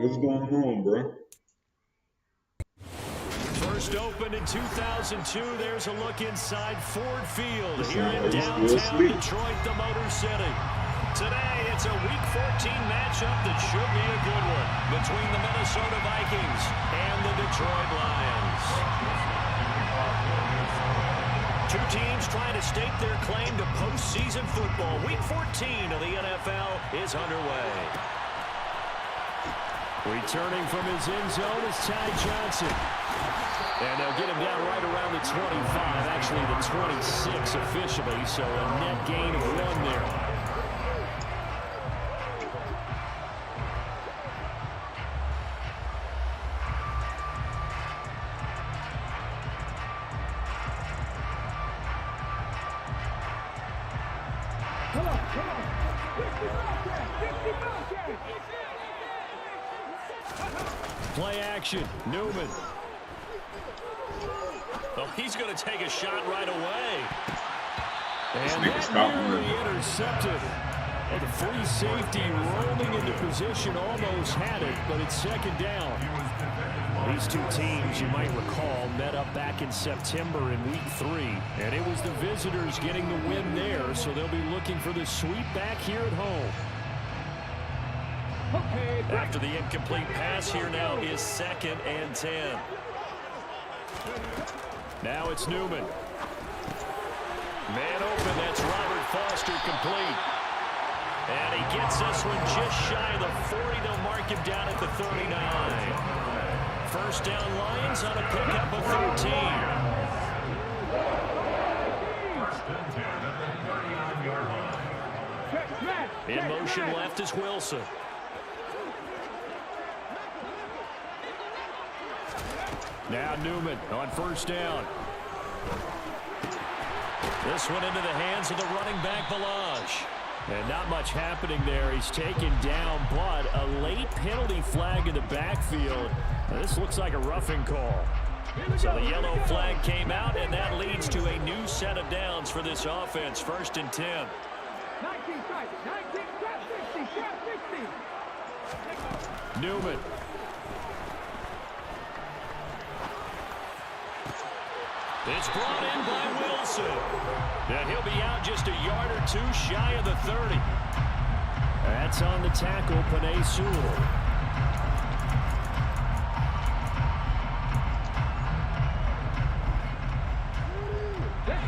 What's going on, bro? First opened in 2002, there's a look inside Ford Field here in downtown Detroit, the Motor City. Today, it's a Week 14 matchup that should be a good one between the Minnesota Vikings and the Detroit Lions. Two teams trying to stake their claim to postseason football. Week 14 of the NFL is underway. Returning from his end zone is Ty Johnson. And they'll get him down right around the 25, actually the 26 officially, so a net gain of 1 there. Play action, Newman. Oh, he's going to take a shot right away. And that nearly intercepted. Well, the free safety rolling into position almost had it, but it's second down. These two teams, you might recall, met up back in September in Week 3. And it was the visitors getting the win there, so they'll be looking for the sweep back here at home. After the incomplete pass, here now is 2nd and 10. Now it's Newman. Man open, that's Robert Foster complete. And he gets this one just shy of the 40. They'll mark him down at the 39. First down Lions on a pickup of 13. In motion left is Wilson. Now Newman on first down. This one into the hands of the running back, Balaj. And not much happening there. He's taken down, but a late penalty flag in the backfield. Now, this looks like a roughing call. So the yellow flag came out, and that leads to a new set of downs for this offense. 1st and 10. Newman. It's brought in by Wilson. And he'll be out just a yard or 2 shy of the 30. That's on the tackle, Penei Sewell.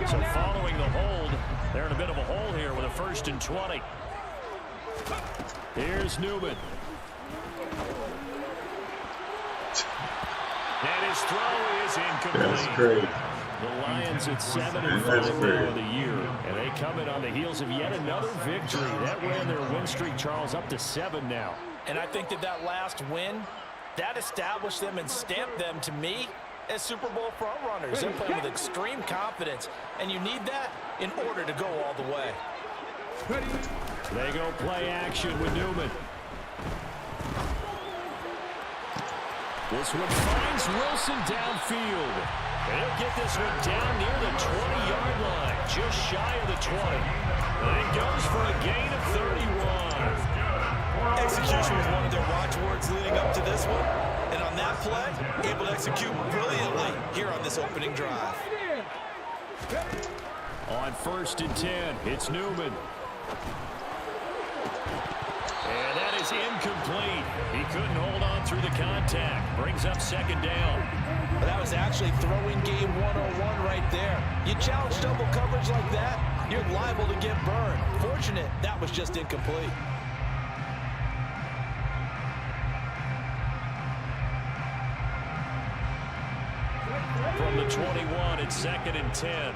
So following the hold, they're in a bit of a hole here with a 1st and 20. Here's Newman. And his throw is incomplete. That's great. The Lions at 7-5 now of the year, and they come in on the heels of yet another victory. That ran their win streak, Charles, up to 7 now. And I think that last win, that established them and stamped them, to me, as Super Bowl frontrunners. They're playing with extreme confidence, and you need that in order to go all the way. They go play action with Newman. This one finds Wilson downfield. And he'll get this one down near the 20-yard line, just shy of the 20. And goes for a gain of 31. Execution was one of their watchwords leading up to this one. And on that play, able to execute brilliantly here on this opening drive. On 1st and 10, it's Newman. And that is incomplete. He couldn't hold on through the contact. Brings up 2nd down. That was actually throwing game 101 right there. You challenge double coverage like that, you're liable to get burned. Fortunate that was just incomplete. From the 21, it's 2nd and 10.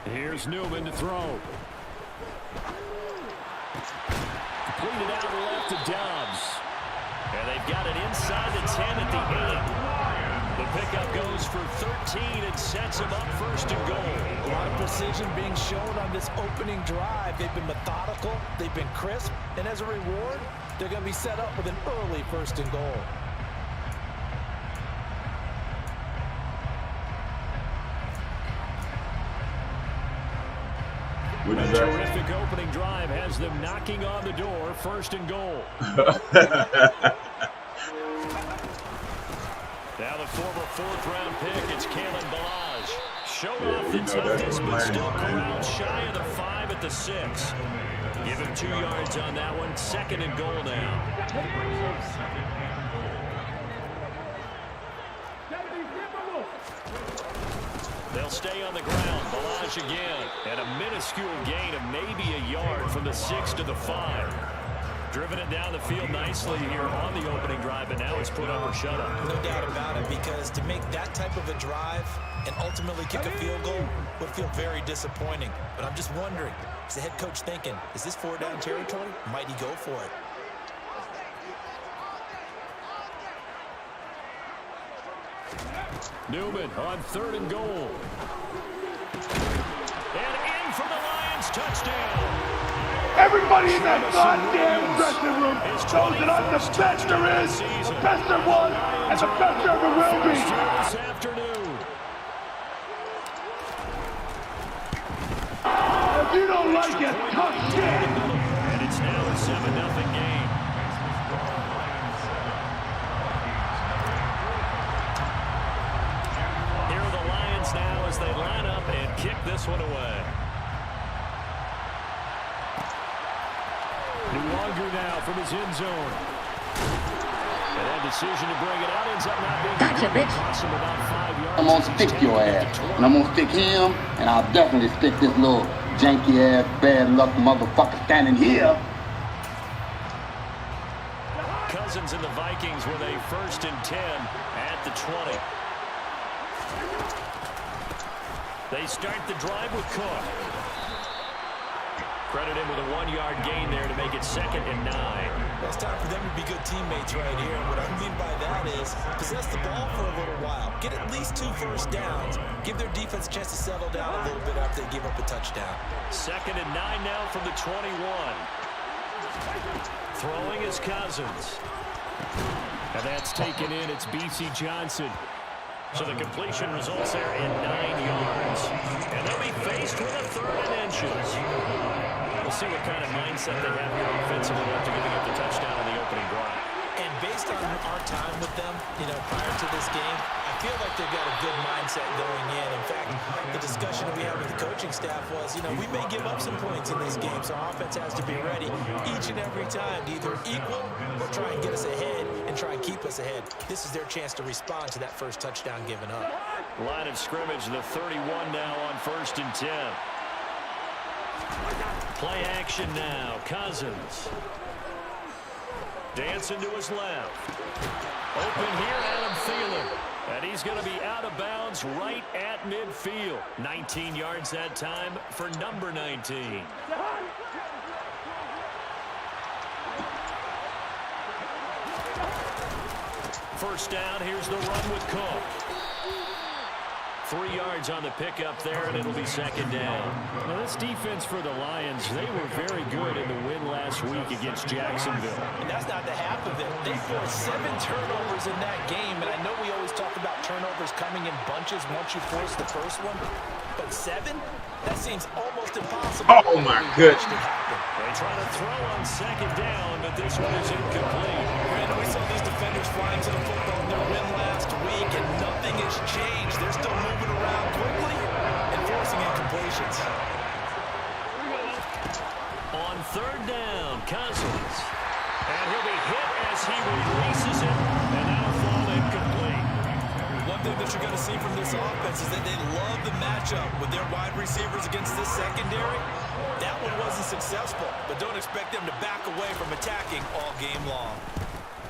Here's Newman to throw. Completed out left to Dobbs. And they've got it inside the 10 at the 8. The pickup goes for 13 and sets them up 1st and goal. A lot of precision being shown on this opening drive. They've been methodical, they've been crisp, and as a reward, they're going to be set up with an early 1st and goal. What is A that? terrific opening drive has them knocking on the door, 1st and goal. Now the former 4th-round pick, it's Kalen Balaj. Showed off the toughness, but still corralled shy of the 5 at the 6. Give him 2 yards on that one. 2nd and goal now. They'll stay on the ground. Balaj again. And a minuscule gain of maybe a yard from the 6 to the 5. Driven it down the field nicely here on the opening drive, and now it's put up or shut up. No doubt about it, because to make that type of a drive and ultimately kick a field goal would feel very disappointing. But I'm just wondering, is the head coach thinking, is this 4-down territory? Might he go for it? Newman on 3rd and goal. And in for the Lions, touchdown. Everybody in that goddamn dressing room knows that I'm the best there is, the best there was, and the best there ever will be. This afternoon. If you don't like it, tough shit. And it's now a 7-0 game. Here are the Lions now as they line up and kick this one away. Longer now from his end zone. And that decision to bring it out ends up not being possible, about 5 yards. I'm gonna stick your ass, and I'm gonna stick him, and I'll definitely stick this little janky ass bad luck motherfucker standing here. Cousins and the Vikings with a 1st and 10 at the 20. They start the drive with Cook. Credit him with a 1-yard gain there to make it 2nd and 9. Well, it's time for them to be good teammates right here. And what I mean by that is possess the ball for a little while. Get at least 2 first downs. Give their defense a chance to settle down a little bit after they give up a touchdown. 2nd and 9 now from the 21. Throwing is Cousins. And that's taken in. It's B.C. Johnson. So the completion results there in 9 yards. And they'll be faced with a 3rd and inches. We'll see what kind of mindset they have here offensively after giving up the touchdown in the opening drive. And based on our time with them, prior to this game, I feel like they've got a good mindset going in. In fact, the discussion that we had with the coaching staff was, we may give up some points in this game, so our offense has to be ready each and every time to either equal or try and get us ahead and try and keep us ahead. This is their chance to respond to that first touchdown given up. Line of scrimmage, the 31 now on 1st and 10. Play action now. Cousins. Dancing to his left. Open here, Adam Thielen. And he's going to be out of bounds right at midfield. 19 yards that time for number 19. First down, here's the run with Cook. 3 yards on the pickup there, and it'll be 2nd down. Now, this defense for the Lions, they were very good in the win last week against Jacksonville. And that's not the half of it. They forced 7 turnovers in that game, and I know we always talk about turnovers coming in bunches once you force the first one, but 7? That seems almost impossible. Oh, my goodness. They try to throw on 2nd down, but this one is incomplete. Brandon, we saw these defenders flying to the football in their win last week, and nothing has changed. They're still moving around quickly and forcing incompletions. On 3rd down, Cousins. And he'll be hit as he releases it, and that'll fall incomplete. One thing that you're going to see from this offense is that they love the matchup with their wide receivers against this secondary. That one wasn't successful, but don't expect them to back away from attacking all game long.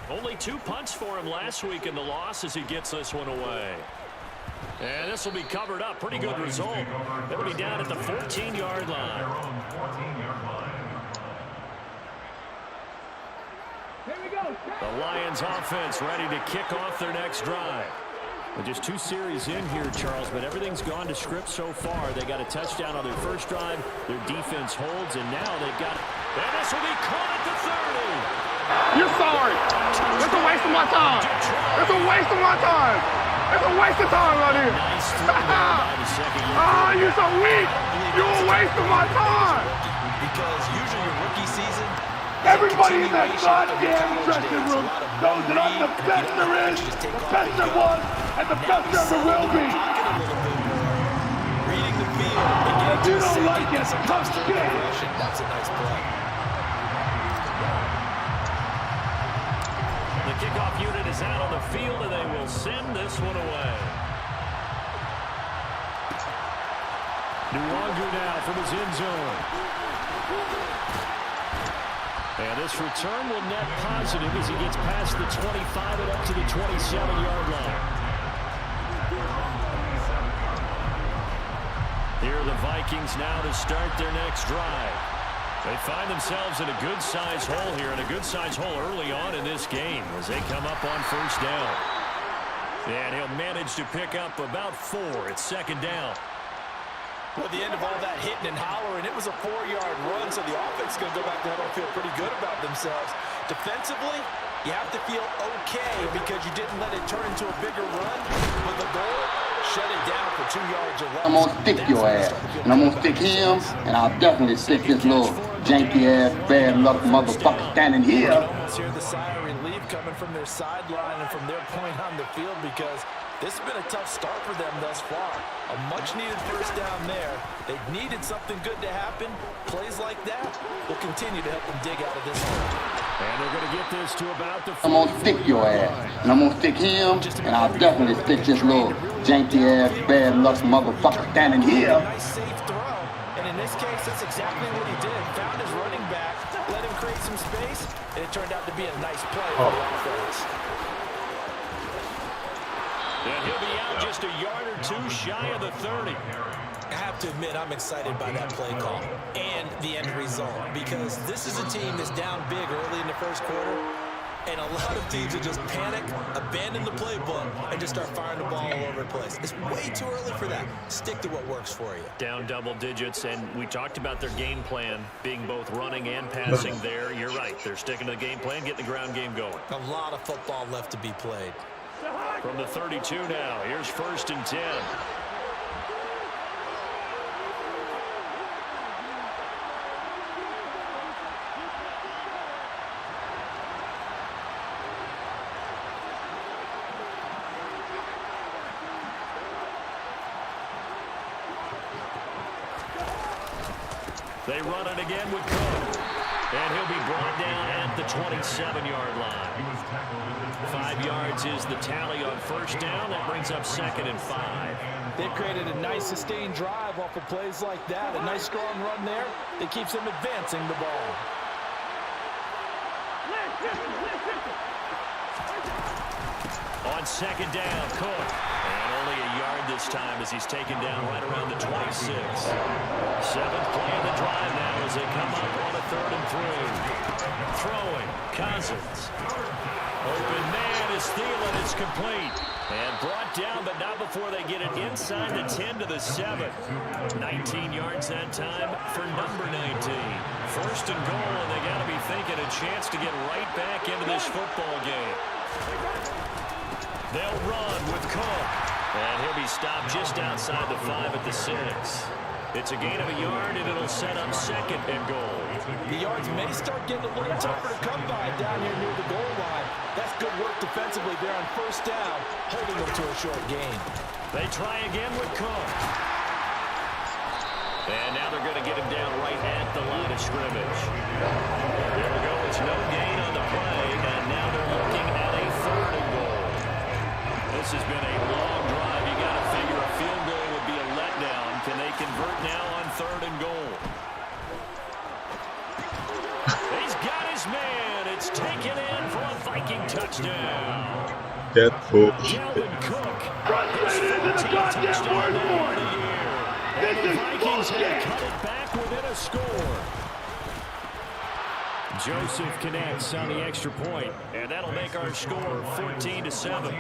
Only 2 punts for him last week in the loss as he gets this one away. And this will be covered up. Pretty good result. It'll be down at the 14-yard line. The Lions offense ready to kick off their next drive. With just 2 series in here, Charles, but everything's gone to script so far. They got a touchdown on their first drive. Their defense holds, and now they've got... And this will be caught at the 30. You're sorry. It's a waste of my time. It's a waste of my time. It's a waste of time right here. Nice throw there by the second-year Ah, you're so weak. You're a waste of my time. Because usually your rookie season, Everybody in that goddamn dressing room knows that I'm the best there is, the best there was, and the best there ever will be. Reading the field and getting If you don't like it, tough shit. That's a nice play. The kickoff unit is out on the field, and they will send this one away. Nwangu now from his end zone. And this return will net positive as he gets past the 25 and up to the 27-yard line. Here are the Vikings now to start their next drive. They find themselves in a good-sized hole here, and a good-sized hole early on in this game as they come up on first down. And he'll manage to pick up about 4. It's second down. Well, the end of all that hitting and hollering, it was a 4-yard run, so the offense is going to go back there and feel pretty good about themselves. Defensively, you have to feel okay because you didn't let it turn into a bigger run. But the goal, shut it down for 2 yards or less. I'm going to stick your ass, and I'm going to stick him, and I'll definitely stick this little janky-ass, bad-luck motherfucker standing here. You can almost hear the sigh of relief coming from their sideline and from their point on the field because this has been a tough start for them thus far. A much-needed first down there. They needed something good to happen. Plays like that will continue to help them dig out of this hole. And they're going to get this to about the 40. I'm going to stick your ass, and I'm going to stick him, and I'll definitely stick this little janky-ass, bad-luck motherfucker standing here. Nice safe throw. And in this case, that's exactly what he did. Found his running back, let him create some space, and it turned out to be a nice play for the offense. And he'll be out just a yard or 2 shy of the 30. I have to admit, I'm excited by that play call and the end result because this is a team that's down big early in the first quarter, and a lot of teams will just panic, abandon the playbook, and just start firing the ball all over the place. It's way too early for that. Stick to what works for you. Down double digits, and we talked about their game plan being both running and passing there. You're right. They're sticking to the game plan, getting the ground game going. A lot of football left to be played. From the 32 now, here's 1st and 10. They run it again with Cook. And he'll be brought down at the 27-yard line. 5 yards is the tally on first down. That brings up 2nd and 5. They've created a nice sustained drive off of plays like that. A nice strong run there that keeps them advancing the ball. On 2nd down, Cook. And only a yard this time as he's taken down right around the 26. 7th play of the drive now as they come up on a 3rd and 3. Throwing, Cousins. Open man is Thielen. It's complete. And brought down, but not before they get it inside the 10 to the 7. 19 yards that time for number 19. 1st and goal, and they got to be thinking a chance to get right back into this football game. They'll run with Cook. And he'll be stopped just outside the 5 at the 6. It's a gain of a yard, and it'll set up 2nd and goal. The yards may start getting a little tougher to come by down here near the goal line. That's good work defensively there on first down, holding them to a short gain. They try again with Cook. And now they're going to get him down right at the line of scrimmage. There we go. It's no gain on the play, and now they're looking at a 3rd and goal. This has been a long drive. You got to figure a field goal would be a letdown. Can they convert now on 3rd and goal? He's got his man. It's taken in for a Viking touchdown. Get hooked. Dalvin Cook. Frustrated into the goddamn word for it. And the This is Vikings have bullshit. cut it back within a score. Joseph connects on the extra point, and that'll make our score 14 to 7.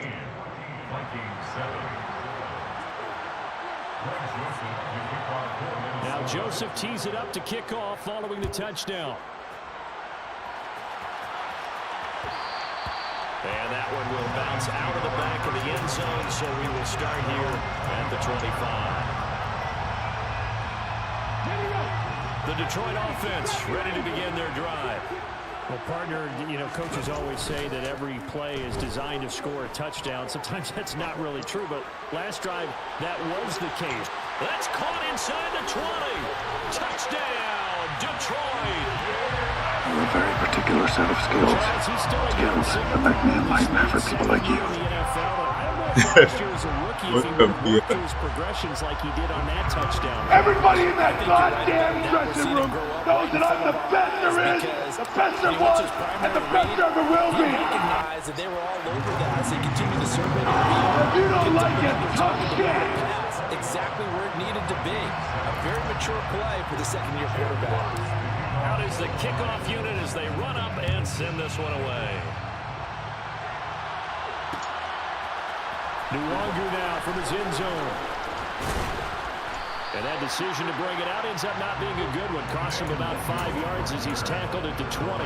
Now Joseph tees it up to kick off following the touchdown. And that one will bounce out of the back of the end zone, so we will start here at the 25. The Detroit offense ready to begin their drive. Well, partner, you know, coaches always say that every play is designed to score a touchdown. Sometimes that's not really true, but last drive, that was the case. That's caught inside the 20. Touchdown, Detroit. A very particular set of skills that make me a nightmare for people like you. Progressions like he did on that touchdown. Everybody in that goddamn dressing room knows that I'm the best there is, the best there was, and the best there ever will be. Recognize that they were all over that as they continue to survey their field. If you don't like it, tough shit. Exactly where it needed to be. A very mature play for the second-year quarterback. Out is the kickoff unit as they run up and send this one away. Nuwangu now from his end zone. And that decision to bring it out ends up not being a good one. Costs him about 5 yards as he's tackled at the 20.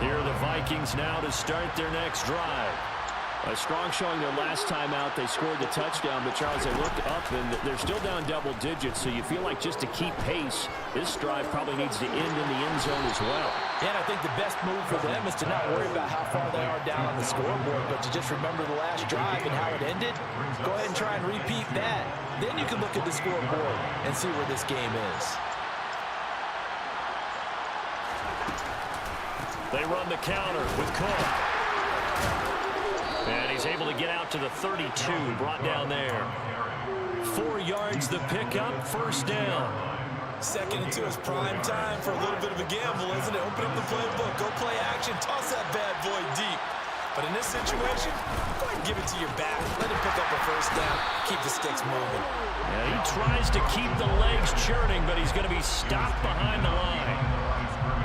Here are the Vikings now to start their next drive. A strong showing their last time out. They scored the touchdown, but Charles, they looked up and they're still down double digits, so you feel like just to keep pace, this drive probably needs to end in the end zone as well. And I think the best move for them is to not worry about how far they are down on the scoreboard, but to just remember the last drive and how it ended. Go ahead and try and repeat that. Then you can look at the scoreboard and see where this game is. They run the counter with Cook. And he's able to get out to the 32, brought down there. 4 yards the pickup, first down. Second and 2 is prime time for a little bit of a gamble, isn't it? Open up the playbook, go play action, toss that bad boy deep. But in this situation, go ahead and give it to your back. Let him pick up a first down, keep the sticks moving. Yeah, he tries to keep the legs churning, but he's going to be stopped behind the line.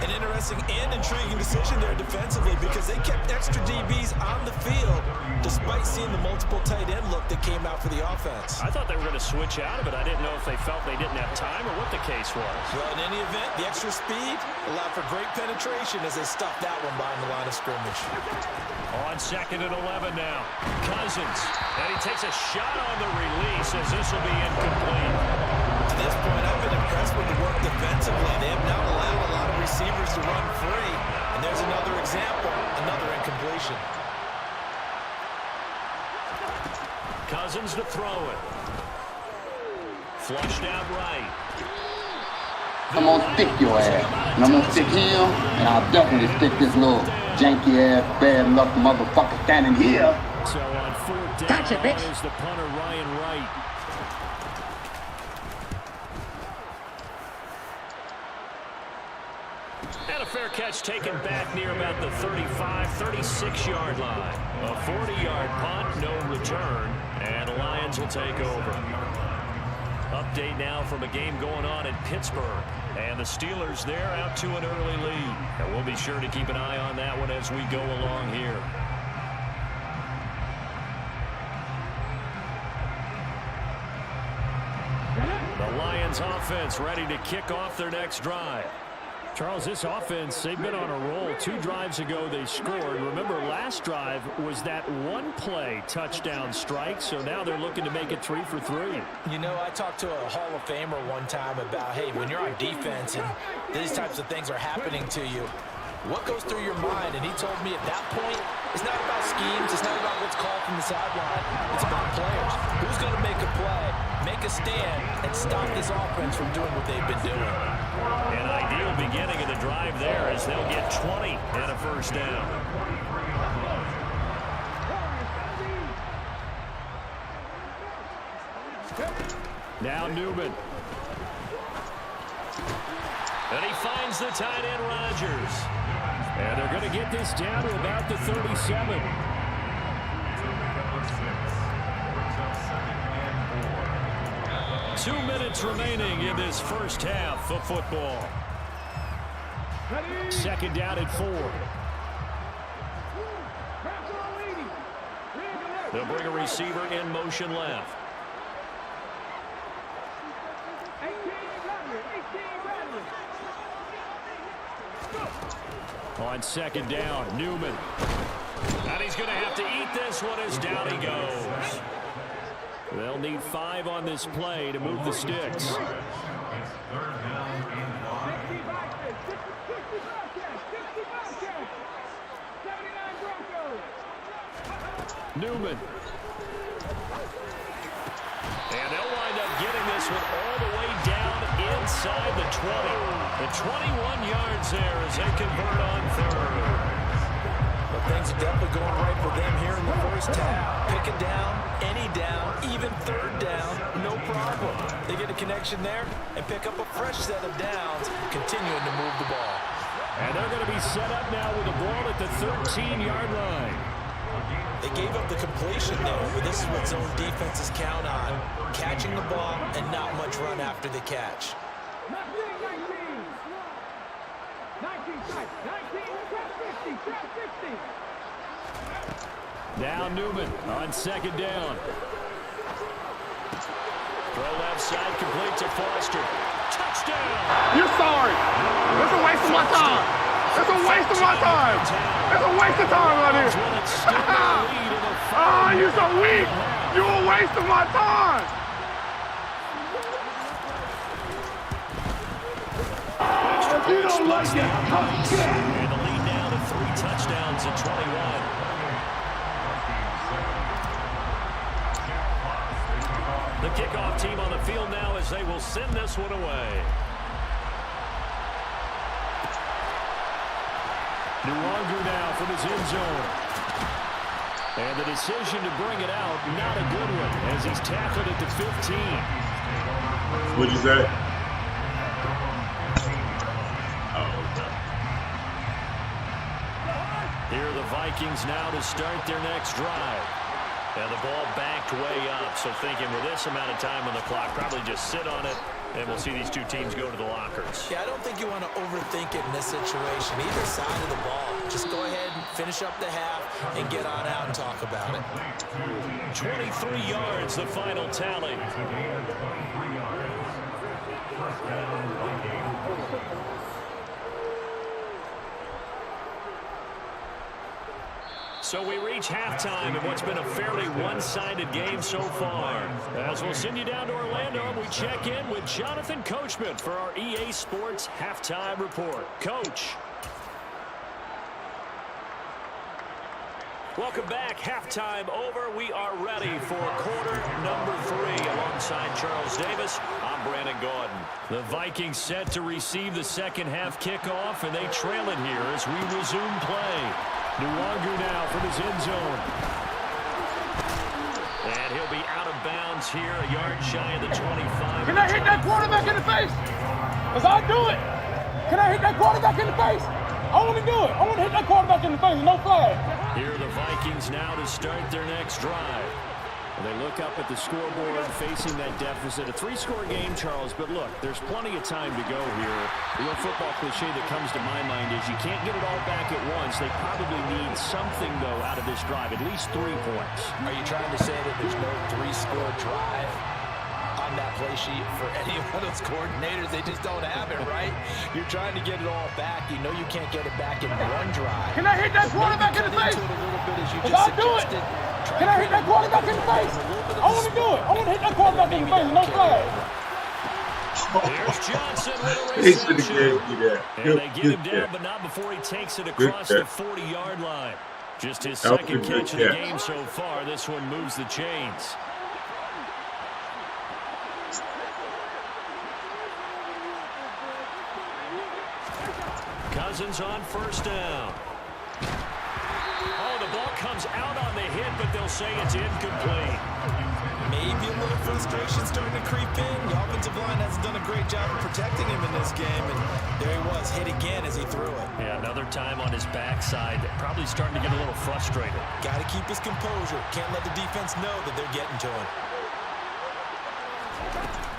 An interesting and intriguing decision there defensively because they kept extra DBs on the field despite seeing the multiple tight end look that came out for the offense. I thought they were going to switch out of it. I didn't know if they felt they didn't have time or what the case was. Well, in any event, the extra speed allowed for great penetration as they stuffed that one behind the line of scrimmage. On second and 11 now. Cousins. And he takes a shot on the release as this will be incomplete. To this point, I've been impressed with the work defensively. They have not allowed a lot of receivers to run free. And there's another example, another incompletion. Cousins to throw it. Flushed out right. I'm gonna stick your ass. And I'm gonna stick him, and I'll definitely stick this little janky-ass, bad-luck motherfucker standing here. So on fourth down, Gotcha, bitch. is the punter, Ryan Wright. And a fair catch taken back near about the 35, 36-yard line. A 40-yard punt, no return, and the Lions will take over. Update now from a game going on in Pittsburgh. And the Steelers there out to an early lead. And we'll be sure to keep an eye on that one as we go along here. The Lions offense ready to kick off their next drive. Charles, this offense, they've been on a roll. 2 drives ago, they scored. Remember, last drive was that one-play touchdown strike, so now they're looking to make it 3 for 3. You know, I talked to a Hall of Famer one time about, hey, when you're on defense and these types of things are happening to you, what goes through your mind? And he told me at that point, it's not about schemes, it's not about what's called from the sideline. It's about players. Who's going to make a play, make a stand, and stop this offense from doing what they've been doing? An ideal beginning of the drive there as they'll get 20 and a first down. Now Newman. And he finds the tight end, Rodgers. And they're going to get this down to about the 37. Two minutes remaining in this first half of football. Second down at 4. They'll bring a receiver in motion left. on second down. Newman. And he's going to have to eat this one as down he goes. They'll need 5 on this play to move the sticks. Newman. And they'll wind up getting this one all the way down inside the 20. The 21 yards there as they convert on third. But things are definitely going right for them here in the first half. Pick it down, any down, even third down, no problem. They get a connection there and pick up a fresh set of downs, continuing to move the ball. And they're going to be set up now with the ball at the 13-yard line. They gave up the completion there, but this is what zone defenses count on. Catching the ball and not much run after the catch. Now Newman on second down. Throw left side, complete to Foster. Touchdown! You're sorry. That's a waste of my time. That's a waste of my time. That's a waste of time out here. Ah, you're so weak. You're a waste of my time. If you don't like it, tough shit. And the lead now to 3 touchdowns at 21. The kickoff team on the field now as they will send this one away. Nuwangu now from his end zone. And the decision to bring it out, not a good one, as he's tackled at the 15. What'd you say? Here are the Vikings now to start their next drive. And the ball backed way up, so thinking with this amount of time on the clock, probably just sit on it, and we'll see these two teams go to the lockers. Yeah, I don't think you want to overthink it in this situation. Either side of the ball. Just go ahead and finish up the half and get on out and talk about it. 23 yards, the final tally. So we reach halftime in what's been a fairly one-sided game so far. As we'll send you down to Orlando, and we check in with Jonathan Coachman for our EA Sports Halftime Report. Coach. Welcome back. Halftime over. We are ready for quarter number 3. Alongside Charles Davis, I'm Brandon Gordon. The Vikings set to receive the second half kickoff, and they trail it here as we resume play. Nuwangu now from his end zone. And he'll be out of bounds here, a yard shy of the 25. Can I hit that quarterback in the face? Because I'll do it. Can I hit that quarterback in the face? I want to do it. I want to hit that quarterback in the face. No flag. Here are the Vikings now to start their next drive. And they look up at the scoreboard facing that deficit. A 3-score game, Charles, but look, there's plenty of time to go here. The old football cliche that comes to my mind is you can't get it all back at once. They probably need something, though, out of this drive, at least 3 points. Are you trying to say that there's no 3-score drive on that play sheet for any one of those coordinators? They just don't have it, right? You're trying to get it all back. You know you can't get it back in one drive. Can I hit that quarterback in the face? A little bit as you Because just I'll do it. suggested. Can I hit that quarterback in the face? I want to do it. I want to hit that quarterback in the face. No flag. Here's Johnson with a He should have reception. gave you that. And they get him down, but not before he takes it across the 40-yard line. Just his That was a second good catch of the catch. game so far. This one moves the chains. Cousins on first down. Oh, the ball comes out on the hit, but they'll say it's incomplete. Maybe a little frustration starting to creep in. The offensive line hasn't done a great job of protecting him in this game, and there he was, hit again as he threw it. Yeah, another time on his backside. Probably starting to get a little frustrated. Got to keep his composure. Can't let the defense know that they're getting to him.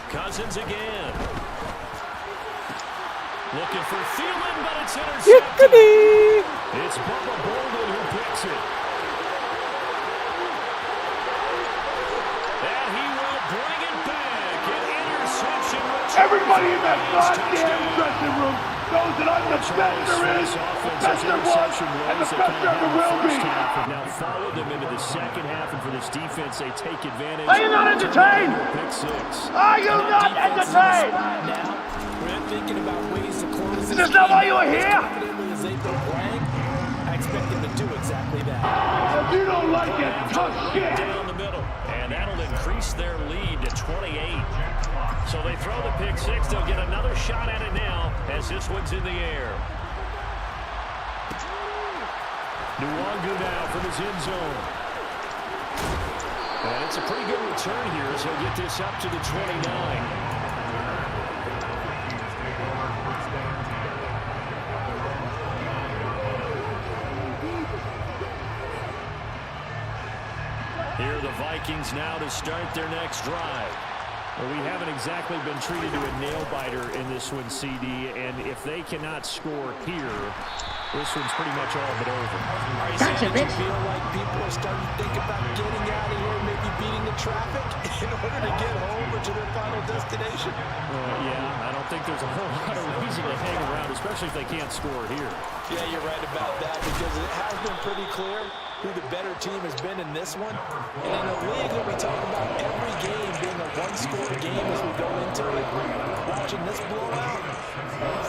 Cousins again. Looking for Thielen, but it's intercepted. It's Bubba Bolden who picks it. And he will bring it back. An interception. Everybody in that goddamn dressing room knows that I'm the best there is, the best there was, and the best there ever will be. Now follow them into the second half, and for this defense, they take advantage. Are you not entertained? Pick six. Are you not entertained? Now, we're thinking about ways to close Is this not why you were here? as they go blank. I expect them to do exactly that. If you don't like it, tough shit. Down the middle, and that'll increase their lead to 28. So they throw the pick six. They'll get another shot at it now as this one's in the air. Nwangu now from his end zone. And it's a pretty good return here as he'll get this up to the 29. Here are the Vikings now to start their next drive. Well, we haven't exactly been treated to a nail-biter in this one, CD, and if they cannot score here, this one's pretty much all but over. Gotcha, bitch. Feel like people are starting to think about getting out of here, maybe beating the traffic in order to get home or to their final destination? Yeah, I don't think there's a whole lot of reason to hang around, especially if they can't score here. Yeah, you're right about that because it has been pretty clear who the better team has been in this one. And in a league that we talk about every game being a one-score game as we go into it, watching this blowout,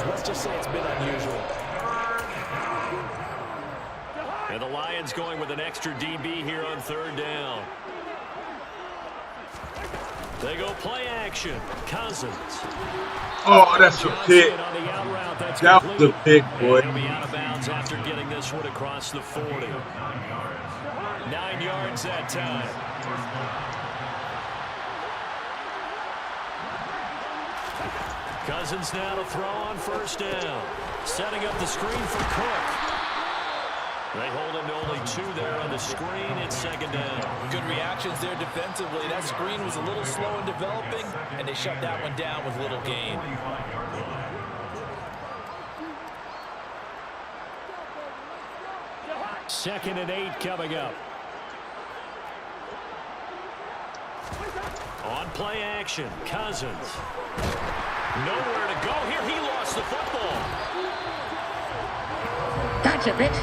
let's just say it's been unusual. And the Lions going with an extra DB here on third down. They go play action. Cousins. Oh, that's a pick. That was a pick, boy. He'll be out of bounds after getting this one across the 40. 9 yards that time. Cousins now to throw on first down. Setting up the screen for Cook. They hold him to only 2 there on the screen. It's second down. Good reactions there defensively. That screen was a little slow in developing, and they shut that one down with little gain. Second and 8 coming up. On play action, Cousins. Nowhere to go here. He lost the football. Gotcha, bitch.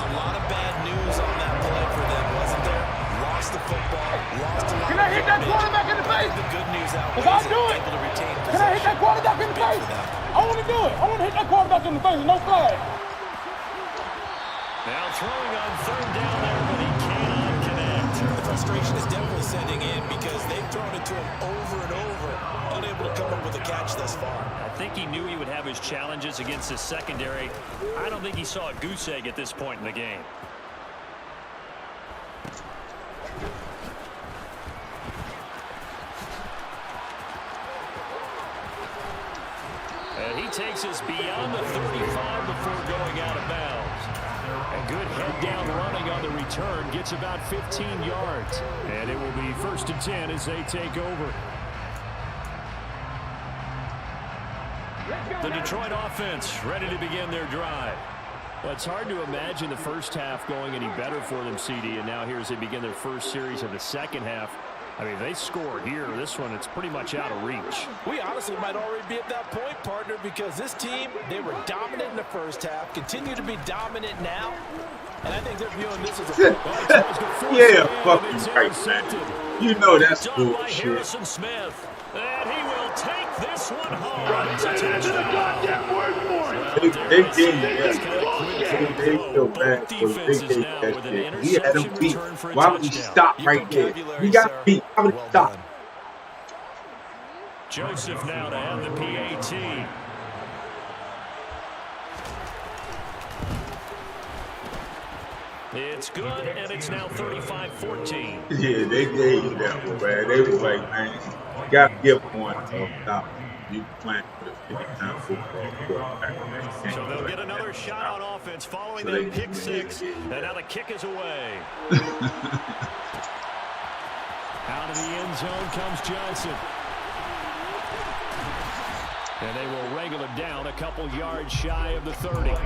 A lot of bad news on that play for them, wasn't there? Lost the football, lost a lot. Can I hit that quarterback in the face? The good news out. If I do it, able to retain can I hit that quarterback in the face? I want to do it. I want to hit that quarterback in the face. No flag. Now throwing on third down there, but he cannot connect. The frustration is definitely setting in because they've thrown it to him over and over, unable to come up with a catch thus far. I think he knew he would have his challenges against his secondary. I don't think he saw a goose egg at this point in the game. And he takes us beyond the 35 before going out of bounds. A good head-down running on the return gets about 15 yards. And it will be 1st and 10 as they take over. The Detroit offense ready to begin their drive. Well, it's hard to imagine the first half going any better for them, CD, and now here as they begin their first series of the second half. I mean, they score here. This one, it's pretty much out of reach. We honestly might already be at that point, partner, because this team, they were dominant in the first half, continue to be dominant now, and I think they're viewing this as a yeah, fucking right, man. You know that's bullshit. Harrison Smith, and he will take this one home. They feel bad because they take that shit. He had him beat. Why would he stop right there? He got beat. Why would he stop? Joseph now to have the PAT. It's good, and it's now 35-14. Yeah, they gave you that one, man. They was like, man, you got to give one top. You playing for the 50-time football. So they'll get another shot on offense following that pick six, and now the kick is away. Out of the end zone comes Johnson. And they will wrangle it down a couple yards shy of the 30.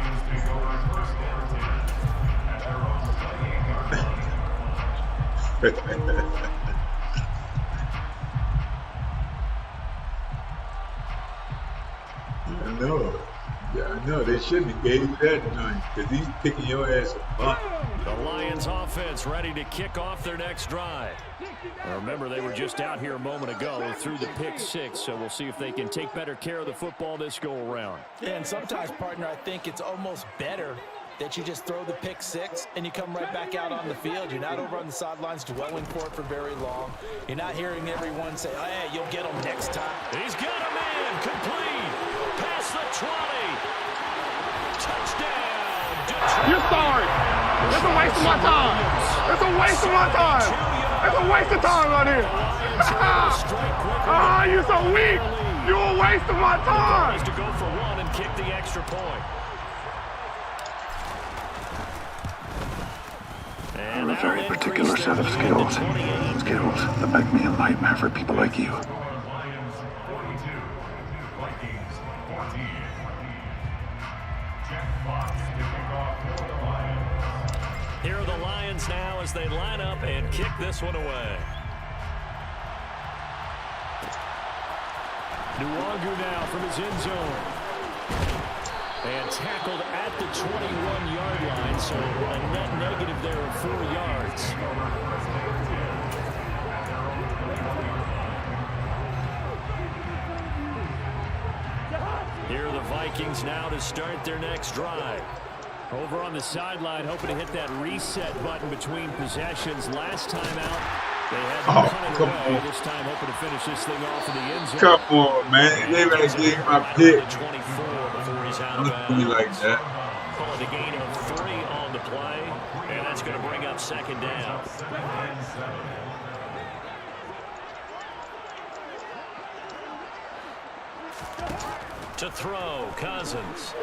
Well, they shouldn't have gave you that joint because he's picking your ass up. The Lions offense ready to kick off their next drive. Remember, they were just out here a moment ago through the pick six, so we'll see if they can take better care of the football this go-around. Yeah, and sometimes, partner, I think it's almost better that you just throw the pick six and you come right back out on the field. You're not over on the sidelines dwelling for it for very long. You're not hearing everyone say, oh, hey, you'll get him next time. He's got a man complete. Past the 20. Touchdown. Detroit. You're sorry. It's a waste of my time. It's a waste of my time. It's a waste of time right here. Ah, you're so weak. You're a waste of my time. To go for one and kick the extra point. I have a very particular set of skills. Skills that make me a nightmare for people like you. Here are the Lions now as they line up and kick this one away. Nwangu now from his end zone. And tackled at the 21-yard line, so a net negative there of 4 yards. Here are the Vikings now to start their next drive. Over on the sideline, hoping to hit that reset button between possessions. Last time out, they had to cut it away. This time, hoping to finish this thing off in the end zone. Come on, man. They better give my pick. 24 before he's out of Don't do me like that. Call it a gain of 3 on the play, and that's going to bring up second down. To throw, Cousins.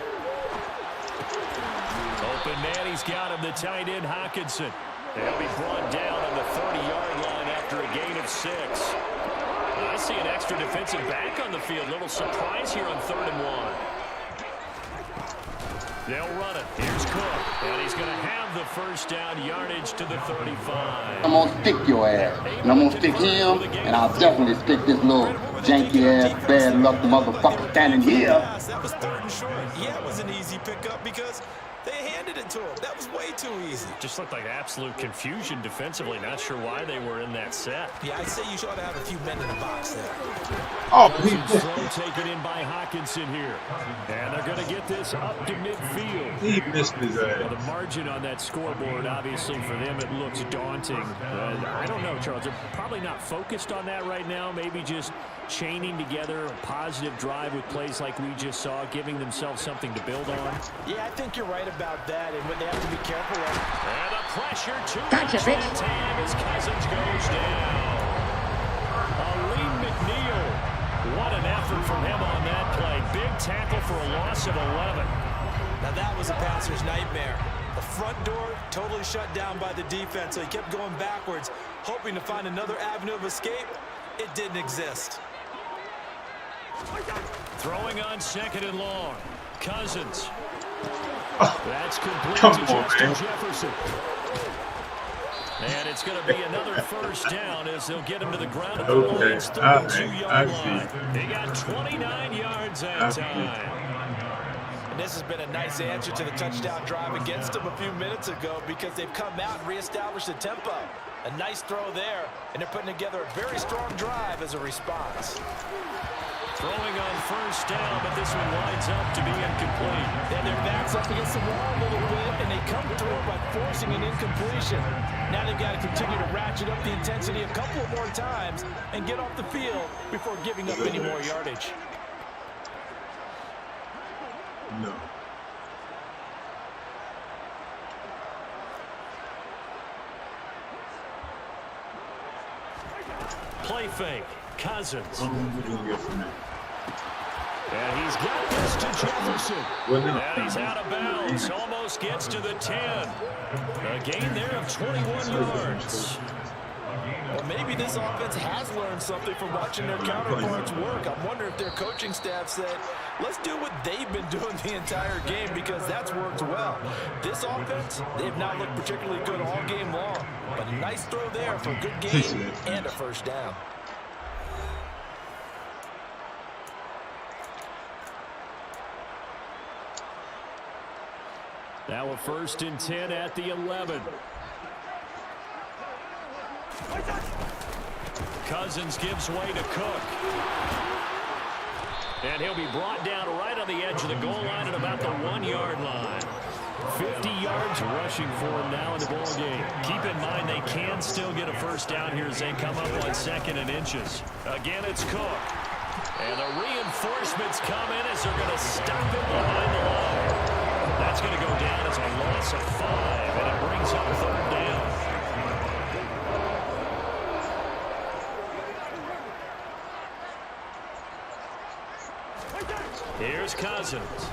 Open man, he's got him, the tight end, Hockenson. They'll be brought down on the 30-yard line after a gain of 6. I see an extra defensive back on the field. Little surprise here on 3rd and 1. They'll run it. Here's Cook, and he's going to have the first down, yardage to the 35. I'm gonna stick your ass, and I'm gonna stick him, and I'll definitely stick this little janky-ass, bad-luck motherfucker standing here. That was 3rd and short. Yeah, it was an easy pickup because they handed it to him. That was way too easy. Just looked like absolute confusion defensively. Not sure why they were in that set. Yeah, I'd say you should have a few men in the box there. Oh, throw taken in by Hockenson here. And they're going to get this up to midfield. he missed his ass. Well, the margin on that scoreboard, obviously, for them, it looks daunting. I don't know, Charles. They're probably not focused on that right now. Maybe just chaining together a positive drive with plays like we just saw, giving themselves something to build on. Yeah, I think you're right about that, and what they have to be careful of. And a pressure to gotcha, bitch. time as Cousins goes down. Aleem McNeil. What an effort from him on that play. Big tackle for a loss of 11. Now that was a passer's nightmare. The front door totally shut down by the defense, so he kept going backwards, hoping to find another avenue of escape. It didn't exist. Throwing on 2nd and long. Cousins. That's complete Come to on, Justin man. Jefferson. And it's going to be another first down as they'll get him to the ground at the Lions' 32-yard line. He got 29 yards that time. And this has been a nice answer to the touchdown drive against them a few minutes ago because they've come out and reestablished the tempo. A nice throw there, and they're putting together a very strong drive as a response. Throwing on first down, but this one winds up to be incomplete. And their backs up against the wall a little bit, and they come through by forcing an incompletion. Now they've got to continue to ratchet up the intensity a couple more times and get off the field before giving up any more yardage. No. Play fake. Cousins. What are we gonna get from that? And he's got this to Jefferson. Well, no. And he's out of bounds. Almost gets to the 10. A gain there of 21 yards. Well, maybe this offense has learned something from watching their counterparts work. I'm wondering if their coaching staff said, let's do what they've been doing the entire game because that's worked well. This offense, they've not looked particularly good all game long. But a nice throw there for a good gain and a first down. Now a 1st and 10 at the 11. Cousins gives way to Cook. And he'll be brought down right on the edge of the goal line at about the 1-yard line. 50 yards rushing for him now in the ball game. Keep in mind they can still get a 1st down here as they come up on 2nd and inches. Again, it's Cook. And the reinforcements come in as they're going to stop him behind the line. That's going to go down as a loss of 5, and it brings up 3rd down. Here's Cousins.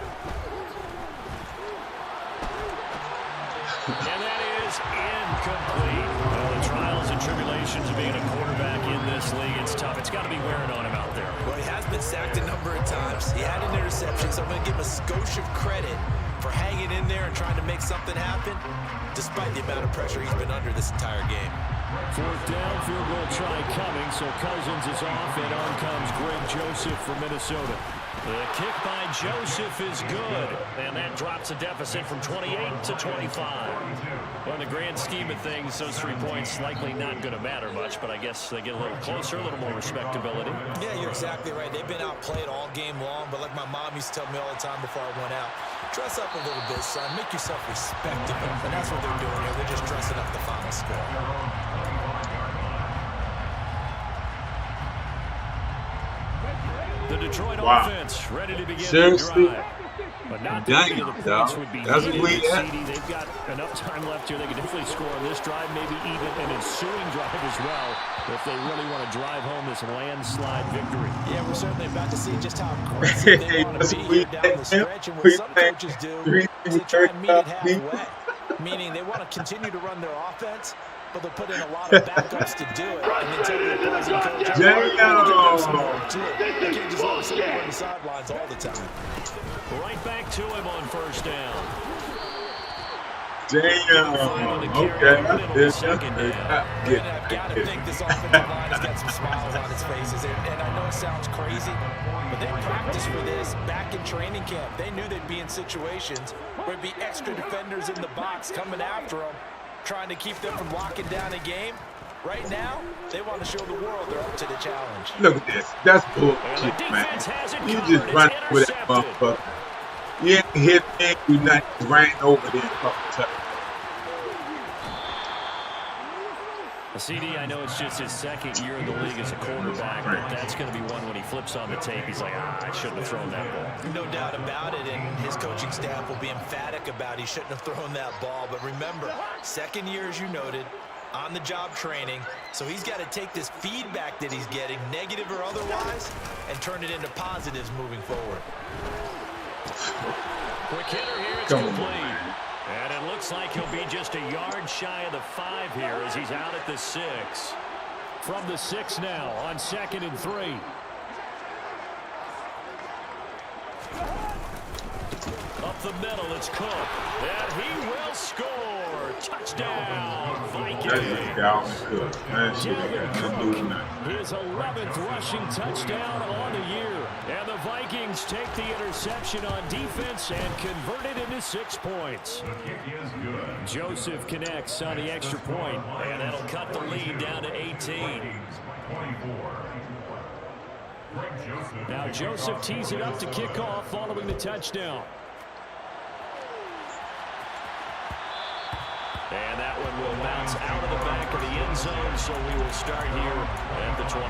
And that is incomplete. Well, the trials and tribulations of being a quarterback in this league, it's tough. It's got to be wearing on him out there. Well, he has been sacked a number of times. He had an interception, so I'm going to give him a skosh of credit for hanging in there and trying to make something happen, despite the amount of pressure he's been under this entire game. 4th down, field goal try coming, so Cousins is off, and on comes Greg Joseph from Minnesota. The kick by Joseph is good, and that drops a deficit from 28 to 25. Well, in the grand scheme of things, those 3 points likely not going to matter much, but I guess they get a little closer, a little more respectability. Yeah, you're exactly right. They've been outplayed all game long, but like my mom used to tell me all the time before I went out, dress up a little bit, son. Make yourself respectable. And that's what they're doing here. They're just dressing up the final score. The Detroit offense ready to begin the drive. But not the points would be needed. They've got enough time left here. They can definitely score on this drive, maybe even an ensuing drive as well, if they really want to drive home this landslide victory. Yeah, we're certainly about to see just how aggressive they want to be here down the stretch. And what some coaches do is they try and meet it halfway, meaning they want to continue to run their offense, but they'll put in a lot of backups to do it. And then tell the opposing coaches, they can't just let them sit over on the sidelines all the time. Right back to him on 1st down. Damn. Okay. I've got to think this offensive line has got some smiles on its faces. And I know it sounds crazy, but they practiced for this back in training camp. They knew they'd be in situations where there'd be extra defenders in the box coming after them, trying to keep them from locking down a game. Right now, they want to show the world they're up to the challenge. Look at this. That's bullshit, man. You just run with that motherfucker. You ain't hit me, you not ran over there and fucking touch. CD, I know it's just his 2nd year in the league as a quarterback, but that's going to be one when he flips on the tape. He's like, I shouldn't have thrown that ball. No doubt about it, and his coaching staff will be emphatic about he shouldn't have thrown that ball. But remember, 2nd year, as you noted, on-the-job training, so he's got to take this feedback that he's getting, negative or otherwise, and turn it into positives moving forward. Quick hitter here, it's complete. And it looks like he'll be just a yard shy of the 5 here as he's out at the 6. From the 6 now on 2nd and 3. Up the middle, it's Cook. And he will score. Touchdown, Vikings. His 11th rushing touchdown on the year. And the Vikings take the interception on defense and convert it into 6 points. Joseph connects on the extra point, and that'll cut the lead down to 18. Now Joseph tees it up to kick off following the touchdown. And that one will bounce out of the back of the end zone, so we will start here at the 25.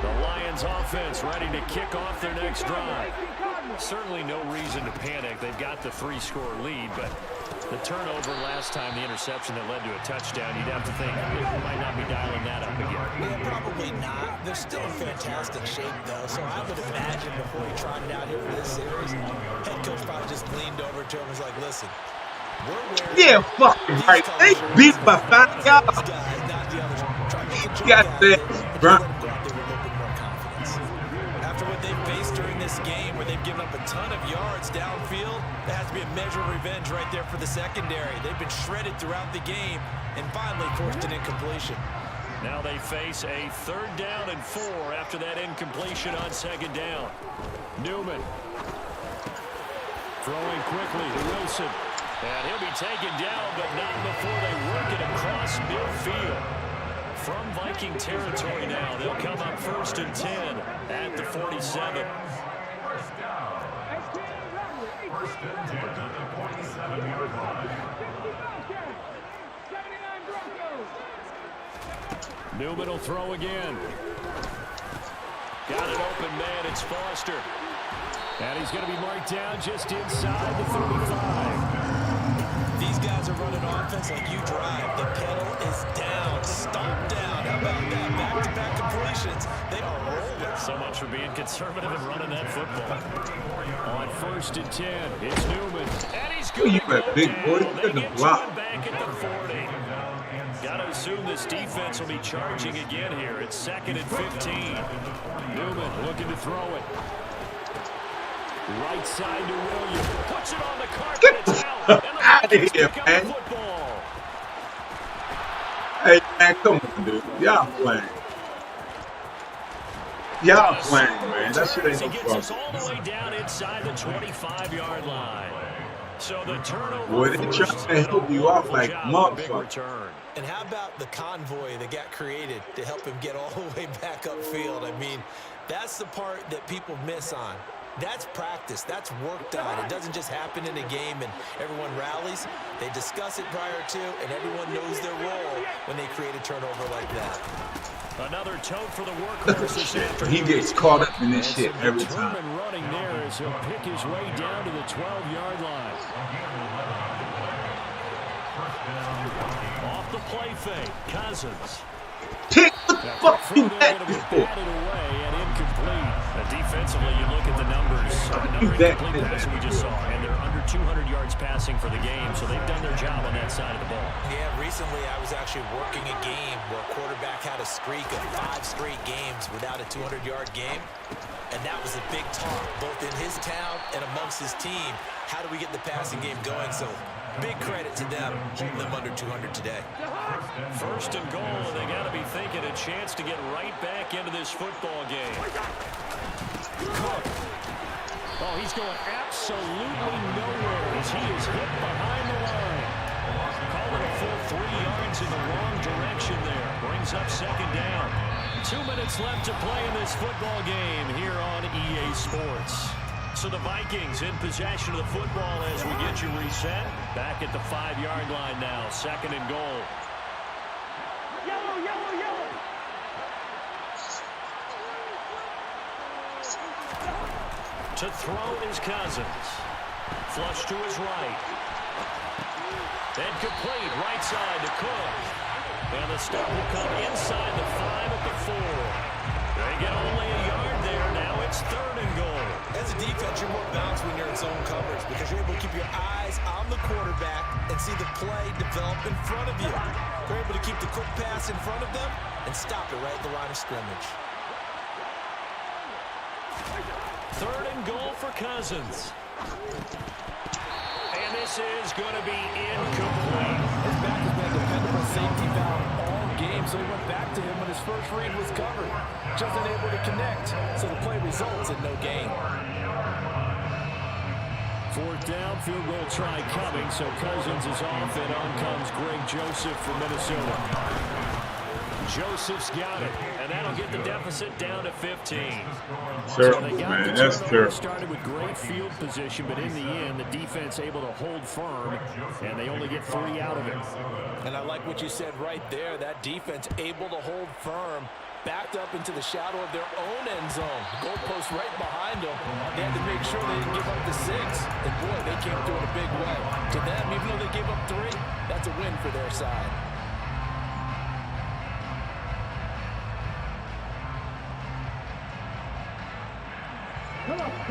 The Lions offense ready to kick off their next drive. Certainly no reason to panic. They've got the 3-score lead, but the turnover last time, the interception that led to a touchdown, you'd have to think they might not be dialing that up again. Yeah, probably not. They're still in fantastic shape, though, so I would imagine before he trotted out here for this series, head coach probably just leaned over to him and was like, listen, we're wearing... Yeah, fucking right. They beat by 5 yards. Got that, bro. After what they've faced during this game, where they've given up a ton of yards downfield, there has to be a measure of revenge right there for the secondary. They've been shredded throughout the game and finally forced an incompletion. Now they face a 3rd down and 4 after that incompletion on 2nd down. Newman. Throwing quickly to Wilson. And he'll be taken down, but not before they work it across midfield. From Viking territory now, they'll come up 1st and 10 at the 47. Newman will throw again. Got an open man. It's Foster. And he's going to be marked down just inside the 35. These guys are running offense like you drive. The pedal is down, stomp down. How about that? Back-to-back completions. They are rolling. So much for being conservative and running that football. On 1st and 10, it's Newman. And he's going to go big boy. down. They get one back at the 40. Got to assume this defense will be charging again here. It's 2nd and 15. Newman looking to throw it. Right side to Williams. Puts it on the carpet. It's out. Out of here, man. Hey, man, come on, dude. Y'all playing. Y'all playing, man. That shit ain't no He gets us all the way down inside the 25-yard line. So the turnover. Boy, they trying to help you off like motherfucker. And how about the convoy that got created to help him get all the way back upfield? I mean, that's the part that people miss on. That's practice. That's work done. It doesn't just happen in a game and everyone rallies. They discuss it prior to, and everyone knows their role when they create a turnover like that. Another tote for the workhorse. He gets caught up in this shit every time. Running there as he'll pick his way down to the 12-yard line. Off the play fake, Cousins. What the fuck you that for? Away and incomplete. Defensively, you look at the numbers. Another incomplete pass we just saw, and they're under 200 yards passing for the game, so they've done their job on that side of the ball. Yeah, recently I was actually working a game where a quarterback had a streak of 5 straight games without a 200-yard game, and that was a big talk, both in his town and amongst his team. How do we get the passing game going? So big credit to them, holding them under 200 today. 1st and goal, and they got to be thinking a chance to get right back into this football game. Cook. Oh, he's going absolutely nowhere as he is hit behind the line. Call it a full 3 yards in the wrong direction there. Brings up 2nd down. 2 minutes left to play in this football game here on EA Sports. So the Vikings in possession of the football as we get you reset. Back at the 5-yard line now, 2nd and goal. Yellow, yellow, yellow. To throw is Cousins. Flush to his right. And complete right side to Cook. And the stop will come inside the 5 at the 4. They get only a yard there. Now it's 3rd and goal. As a defense, you're more balanced when you're in zone coverage because you're able to keep your eyes on the quarterback and see the play develop in front of you. You're able to keep the quick pass in front of them and stop it right at the line of scrimmage. 3rd and goal for Cousins. And this is going to be incomplete. His back has been a dependable safety valve all game, so he went back to him when his first read was covered. Just unable to connect, so the play results in no gain. 4th down, field goal try coming, so Cousins is off, and on comes Greg Joseph from Minnesota. Joseph's got it, and that'll get the deficit down to 15. Terrible, man. That's terrible. Started with great field position, but in the end, the defense able to hold firm, and they only get 3 out of it. And I like what you said right there. That defense able to hold firm, backed up into the shadow of their own end zone. Goalpost right behind them. They had to make sure they didn't give up the 6. And boy, they came through in a big way. To them, even though they gave up 3, that's a win for their side.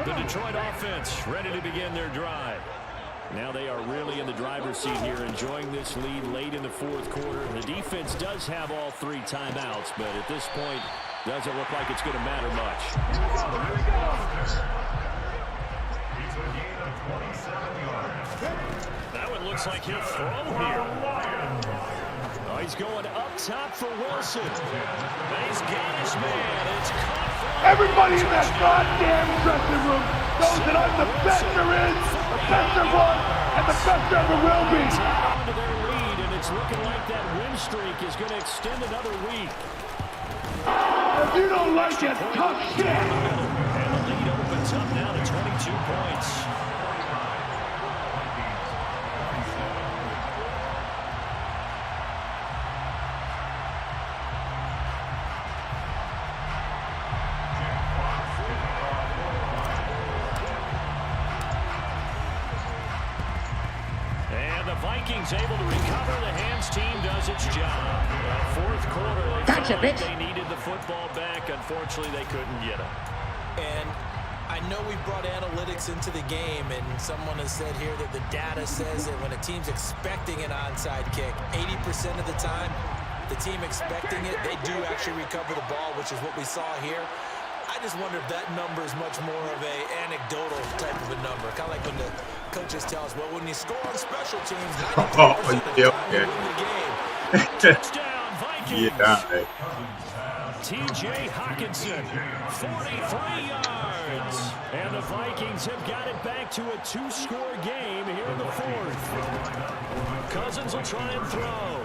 The Detroit offense ready to begin their drive. Now they are really in the driver's seat here, enjoying this lead late in the 4th quarter. The defense does have all 3 timeouts, but at this point, doesn't look like it's going to matter much. That one looks like he'll throw here. Oh, he's going up top for Wilson. He's got his man. It's caught for Everybody in that goddamn dressing room knows that I'm the best there is, the best there was, and the best there ever will be. Onto their lead, and it's looking like that win streak is going to extend another week. If you don't like it, tough shit. And the lead opens up now to 22 points. Vikings able to recover. The Hams team does its job. Fourth quarter, they needed the football back. Unfortunately, they couldn't get it. And I know we brought analytics into the game, and someone has said here that the data says that when a team's expecting an onside kick, 80% of the time, the team expecting it, they do actually recover the ball, which is what we saw here. I just wonder if that number is much more of a anecdotal type of a number. Kind of like when the coaches tell us, well, when you score on special teams, 90% of the time you win the game. Touchdown, Vikings. Yeah, T.J. Hawkinson, 43 yards. And the Vikings have got it back to a two-score game here in the fourth. Cousins will try and throw.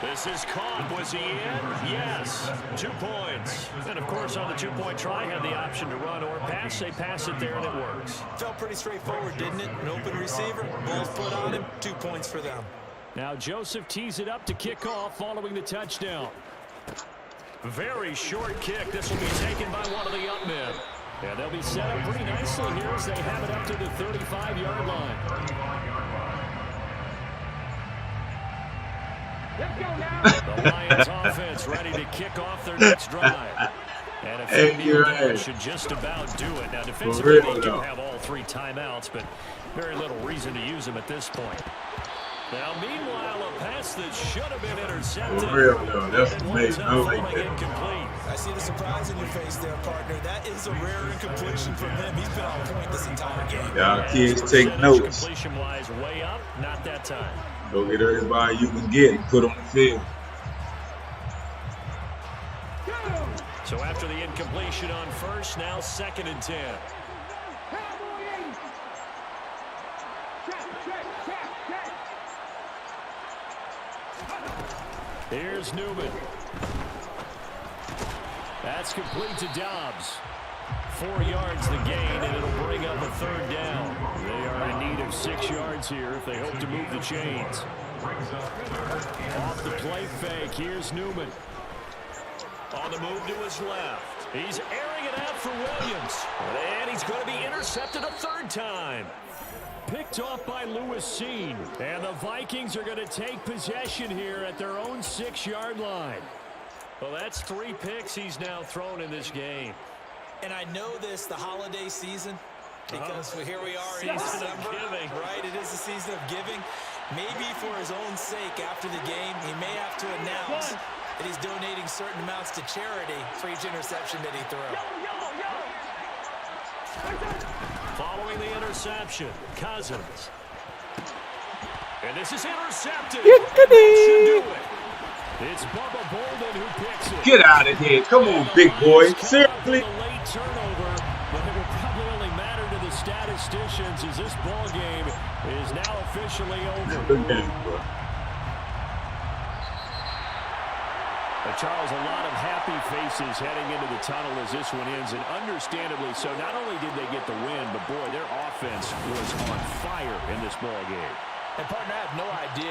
This is caught. Was he in? Yes. 2 points. And, of course, on the two-point try, had the option to run or pass. They pass it there, and it works. Felt pretty straightforward, didn't it? An open receiver, ball's put on him, 2 points for them. Now Joseph tees it up to kick off following the touchdown. Very short kick. This will be taken by one of the up men. Yeah, they'll be set up pretty nicely here as they have it up to the 35-yard line. The Lions offense ready to kick off their next drive. And a few down should just about do it. Now, defensively, they do have all 3 timeouts, but very little reason to use them at this point. Now, meanwhile, a pass that should have been intercepted. For real, though. That's amazing. I like that. Incomplete. I see the surprise in your face there, partner. That is a rare incompletion from him. He's been on point this entire game. Y'all kids take notes. Completion-wise, way up. Not that time. Go get everybody you can get and put on the field. So after the incompletion on first, now 2nd and 10. Here's Newman. That's complete to Dobbs. 4 yards the gain, and it'll bring up a 3rd down. They are in need of 6 yards here if they hope to move the chains. Off the play fake, here's Newman. On the move to his left. He's airing it out for Williams. And he's going to be intercepted a 3rd time. Picked off by Lewis Seen. And the Vikings are going to take possession here at their own 6-yard line. Well, that's 3 picks he's now thrown in this game. And I know this, the holiday season, because here we are in December, right? It is the season of giving. Maybe for his own sake after the game, he may have to announce that he's donating certain amounts to charity for each interception that he threw. Following the interception, Cousins. And this is intercepted. That should do it. It's Bubba Bolden who picks it. Get out of here. Come on, big boy. Seriously? Late turnover, but it will probably only matter to the statisticians as this ball game is now officially over. Charles, a lot of happy faces heading into the tunnel as this one ends, and understandably so. Not only did they get the win, but boy, their offense was on fire in this ball game. And partner, I have no idea